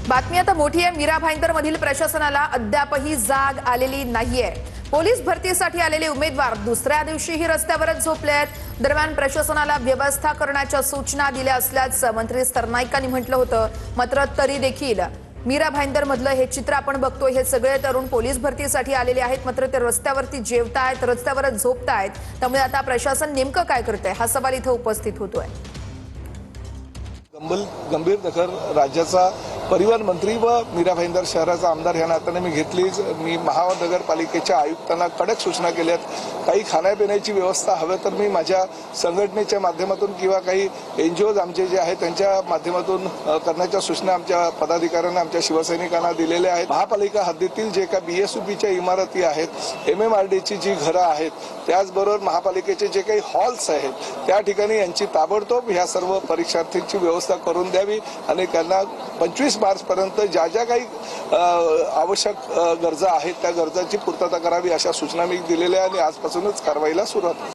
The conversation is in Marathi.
बातमी आता मोठी आहे। मीरा भाईंदर मधील प्रशासनाला अद्यापही जाग आलेली नाहीये। पोलीस भरतीसाठी आलेले उमेदवार दुसऱ्या दिवशीही रस्त्यावरच झोपले आहेत। दरम्यान प्रशासनाला व्यवस्था करण्याच्या सूचना दिल्या असल्याचं मंत्री सरनाईकांनी म्हटलं होतं। मात्र तरी देखील मीरा भाईंदर मधलं हे चित्र आपण बघतोय। हे सगळे तरुण पोलीस भरतीसाठी आलेले आहेत, मात्र ते रस्त्यावरती जेवतायत, रस्त्यावरच झोपतायत। त्यामुळे आता प्रशासन नेमकं काय करतंय हा सवाल इथं उपस्थित होतोय। गंभीर दखल राज्याचा परिवहन मंत्री व मीरा भाईंदर शहराचा आमदार या नात्याने मी घेतलीच। मी महानगरपालिकेच्या आयुक्तांना कडक सूचना केल्यात। काही खाण्यापिण्याची व्यवस्था हवे तर मी माझ्या संघटनेच्या माध्यमातून किंवा काही एनजीओज आमचे जे आहेत त्यांच्या माध्यमातून करण्याच्या सूचना आमच्या पदाधिकाऱ्यांना, आमच्या शिवसैनिकांना दिलेल्या आहेत। महापालिका हद्दीतील जे काही बीएसयूपीच्या इमारती आहेत, एमएमआरडीची जी घरं आहेत, त्याचबरोबर महापालिकेचे जे काही हॉल्स आहेत, त्या ठिकाणी यांची ताबडतोब ह्या सर्व परीक्षार्थींची व्यवस्था करून द्यावी आणि त्यांना 25 मार्च पर्यंत ज्या ज्या काही आवश्यक गरजा आहेत त्या गरजांची पूर्तता करावी अशा सूचना मी दिलेल्या आणि आजपासूनच कारवाईला सुरुवात होईल।